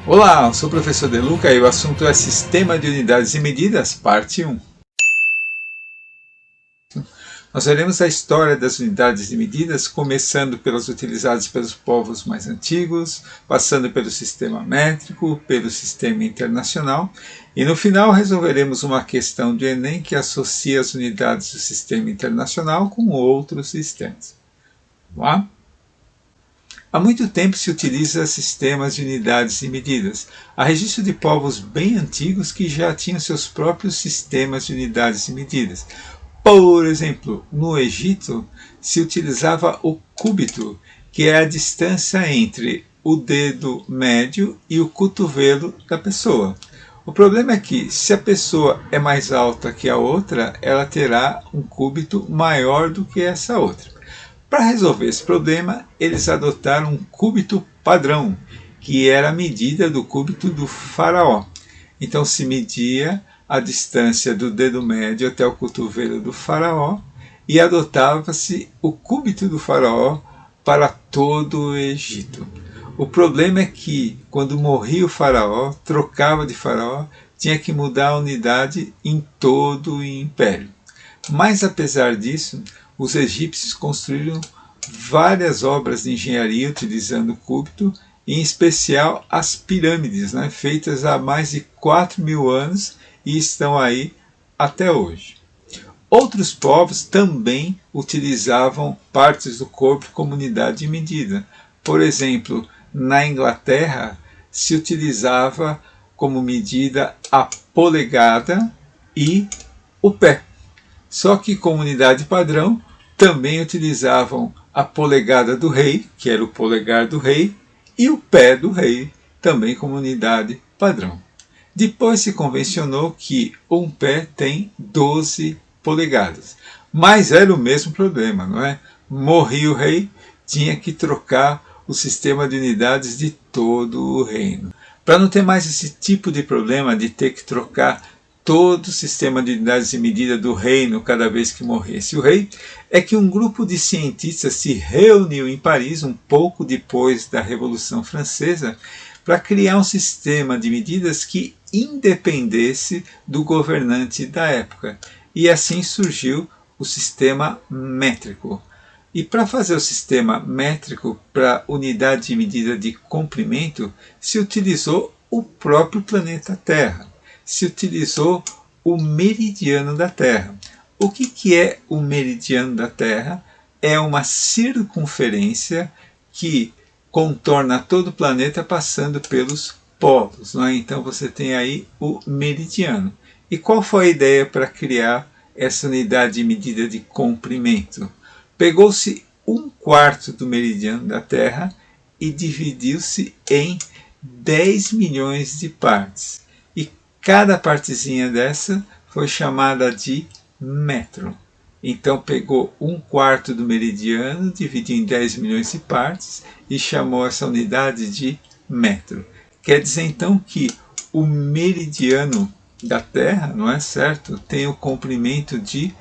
Olá, eu sou o professor De Luca e o assunto é Sistema de Unidades e Medidas, parte 1. Nós veremos a história das unidades de medidas, começando pelas utilizadas pelos povos mais antigos, passando pelo sistema métrico, pelo sistema internacional, e no final resolveremos uma questão do Enem que associa as unidades do sistema internacional com outros sistemas. Vamos lá? Há muito tempo se utiliza sistemas de unidades e medidas. Há registro de povos bem antigos que já tinham seus próprios sistemas de unidades e medidas. Por exemplo, no Egito se utilizava o cúbito, que é a distância entre o dedo médio e o cotovelo da pessoa. O problema é que, se a pessoa é mais alta que a outra, ela terá um cúbito maior do que essa outra. Para resolver esse problema, eles adotaram um cúbito padrão, que era a medida do cúbito do faraó. Então se media a distância do dedo médio até o cotovelo do faraó e adotava-se o cúbito do faraó para todo o Egito. O problema é que, quando morria o faraó, trocava de faraó, tinha que mudar a unidade em todo o império. Mas, apesar disso, os egípcios construíram várias obras de engenharia utilizando o cúbito, em especial as pirâmides, feitas há mais de 4.000 anos e estão aí até hoje. Outros povos também utilizavam partes do corpo como unidade de medida. Por exemplo, na Inglaterra se utilizava como medida a polegada e o pé. Só que como unidade padrão também utilizavam a polegada do rei, que era o polegar do rei, e o pé do rei, também como unidade padrão. Depois se convencionou que um pé tem 12 polegadas. Mas era o mesmo problema, não é? Morria o rei, tinha que trocar o sistema de unidades de todo o reino. Para não ter mais esse tipo de problema de ter que trocar todo o sistema de unidades de medida do reino cada vez que morresse o rei, é que um grupo de cientistas se reuniu em Paris um pouco depois da Revolução Francesa para criar um sistema de medidas que independesse do governante da época. E assim surgiu o sistema métrico. E para fazer o sistema métrico para unidade de medida de comprimento, se utilizou o próprio planeta Terra. Se utilizou o meridiano da Terra. O que é o meridiano da Terra? É uma circunferência que contorna todo o planeta passando pelos polos. Então você tem aí o meridiano. E qual foi a ideia para criar essa unidade de medida de comprimento? Pegou-se 1/4 do meridiano da Terra e dividiu-se em 10 milhões de partes. Cada partezinha dessa foi chamada de metro. Então pegou 1/4 do meridiano, dividiu em 10 milhões de partes e chamou essa unidade de metro. Quer dizer então que o meridiano da Terra, não é certo, tem o comprimento de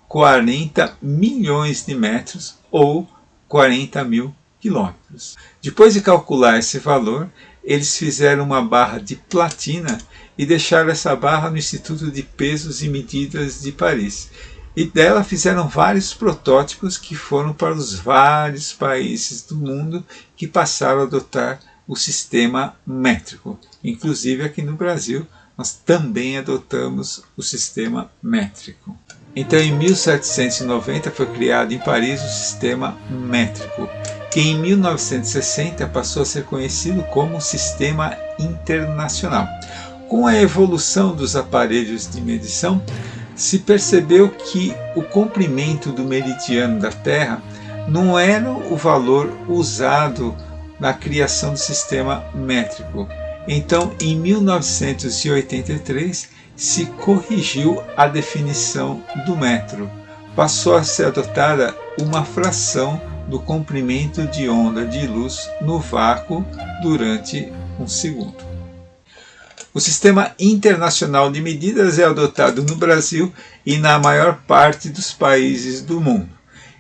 40 milhões de metros ou 40.000 quilômetros. Depois de calcular esse valor, eles fizeram uma barra de platina e deixaram essa barra no Instituto de Pesos e Medidas de Paris. E dela fizeram vários protótipos que foram para os vários países do mundo que passaram a adotar o sistema métrico. Inclusive aqui no Brasil, nós também adotamos o sistema métrico. Então em 1790 foi criado em Paris o sistema métrico, que em 1960 passou a ser conhecido como Sistema Internacional. Com a evolução dos aparelhos de medição, se percebeu que o comprimento do meridiano da Terra não era o valor usado na criação do sistema métrico. Então, em 1983, se corrigiu a definição do metro. Passou a ser adotada uma fração do comprimento de onda de luz no vácuo durante 1 segundo. O Sistema Internacional de Medidas é adotado no Brasil e na maior parte dos países do mundo.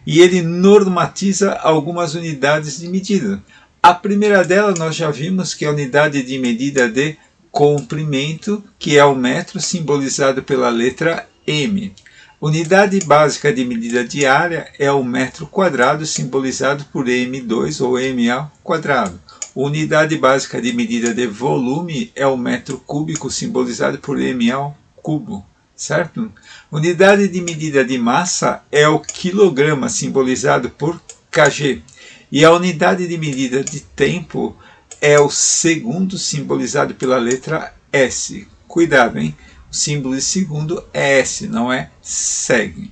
E ele normatiza algumas unidades de medida. A primeira dela nós já vimos que é a unidade de medida de comprimento, que é o metro, simbolizado pela letra M. Unidade básica de medida de área é o metro quadrado, simbolizado por M2 ou M ao quadrado. Unidade básica de medida de volume é o metro cúbico, simbolizado por M ao cubo, certo? Unidade de medida de massa é o quilograma, simbolizado por kg. E a unidade de medida de tempo é o segundo, simbolizado pela letra S. Cuidado, hein? O símbolo de segundo é S, não é seg.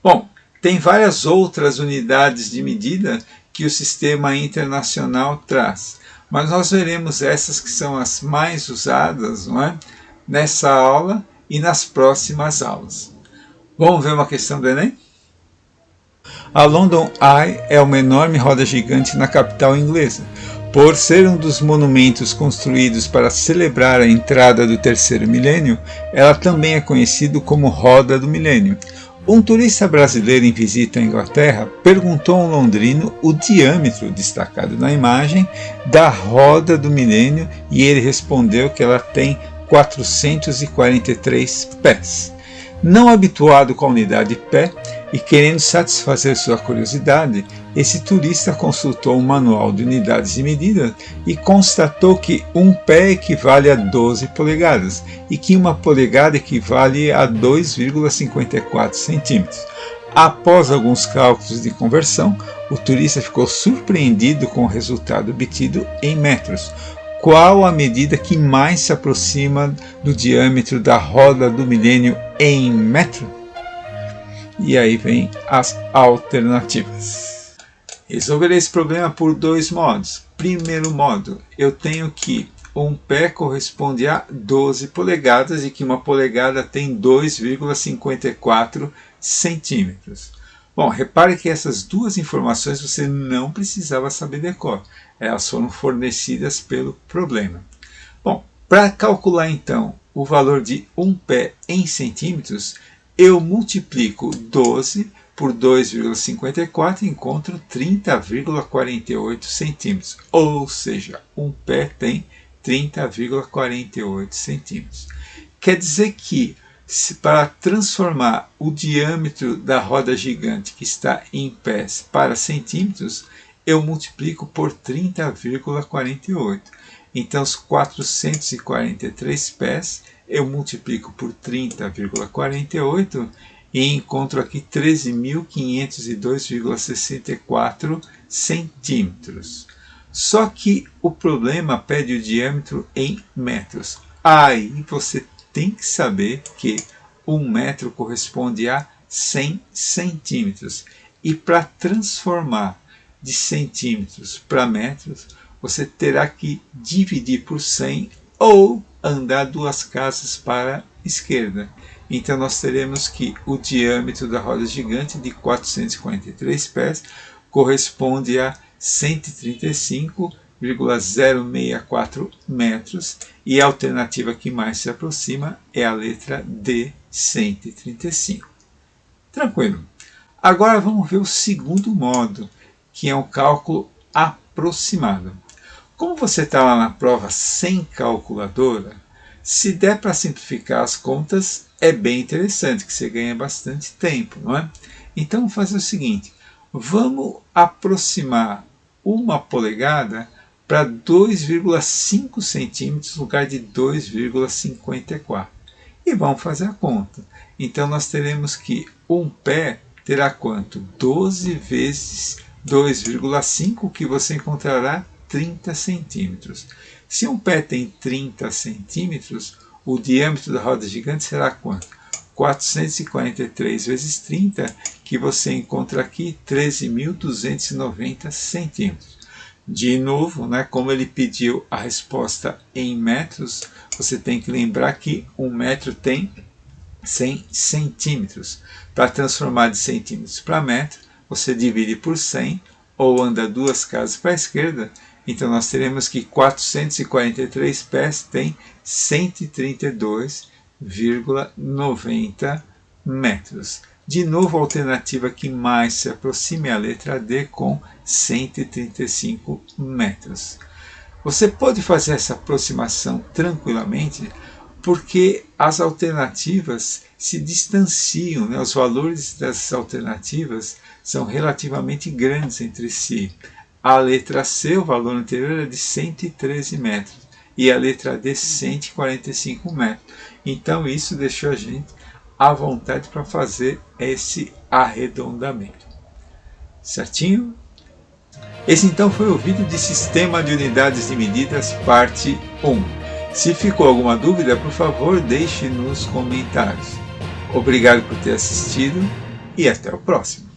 Bom, tem várias outras unidades de medida que o sistema internacional traz, mas nós veremos essas que são as mais usadas, não é? Nessa aula e nas próximas aulas. Vamos ver uma questão do Enem? A London Eye é uma enorme roda gigante na capital inglesa. Por ser um dos monumentos construídos para celebrar a entrada do terceiro milênio, ela também é conhecida como Roda do Milênio. Um turista brasileiro em visita à Inglaterra perguntou a um londrino o diâmetro, destacado na imagem, da Roda do Milênio e ele respondeu que ela tem 443 pés. Não habituado com a unidade pé e querendo satisfazer sua curiosidade, esse turista consultou um manual de unidades de medida e constatou que um pé equivale a 12 polegadas e que uma polegada equivale a 2,54 centímetros. Após alguns cálculos de conversão, o turista ficou surpreendido com o resultado obtido em metros. Qual a medida que mais se aproxima do diâmetro da roda do milênio em metro? E aí vem as alternativas. Resolverei esse problema por dois modos. Primeiro modo, eu tenho que um pé corresponde a 12 polegadas e que uma polegada tem 2,54 centímetros. Bom, repare que essas duas informações você não precisava saber de cor. Elas foram fornecidas pelo problema. Bom, para calcular então o valor de um pé em centímetros, eu multiplico 12 por 2,54 e encontro 30,48 centímetros. Ou seja, um pé tem 30,48 centímetros. Quer dizer que, para transformar o diâmetro da roda gigante que está em pés para centímetros, eu multiplico por 30,48. Então, os 443 pés eu multiplico por 30,48 e encontro aqui 13.502,64 centímetros. Só que o problema pede o diâmetro em metros. Aí você tem que saber que 1 metro corresponde a 100 centímetros. E para transformar de centímetros para metros, você terá que dividir por 100 ou andar 2 casas para a esquerda. Então nós teremos que o diâmetro da roda gigante de 443 pés corresponde a 135,064 metros e a alternativa que mais se aproxima é a letra D, 135. Tranquilo. Agora vamos ver o segundo modo, que é um cálculo aproximado. Como você está lá na prova sem calculadora, se der para simplificar as contas, é bem interessante, que você ganha bastante tempo, não é? Então vamos fazer o seguinte, vamos aproximar 1 polegada para 2,5 centímetros no lugar de 2,54. E vamos fazer a conta. Então nós teremos que um pé terá quanto? 12 vezes 2,5, que você encontrará 30 centímetros. Se um pé tem 30 centímetros, o diâmetro da roda gigante será quanto? 443 vezes 30, que você encontra aqui 13.290 centímetros. De novo, né, como ele pediu a resposta em metros, você tem que lembrar que 1 metro tem 100 centímetros. Para transformar de centímetros para metro, você divide por 100 ou anda 2 casas para a esquerda. Então nós teremos que 443 pés tem 132,90 metros. De novo, a alternativa que mais se aproxima é a letra D, com 135 metros. Você pode fazer essa aproximação tranquilamente, porque as alternativas se distanciam, né? Os valores dessas alternativas são relativamente grandes entre si. A letra C, o valor anterior, é de 113 metros e a letra D, 145 metros. Então isso deixou a gente à vontade para fazer esse arredondamento. Certinho? Esse então foi o vídeo de Sistema de Unidades de Medidas, parte 1. Se ficou alguma dúvida, por favor, deixe nos comentários. Obrigado por ter assistido e até o próximo.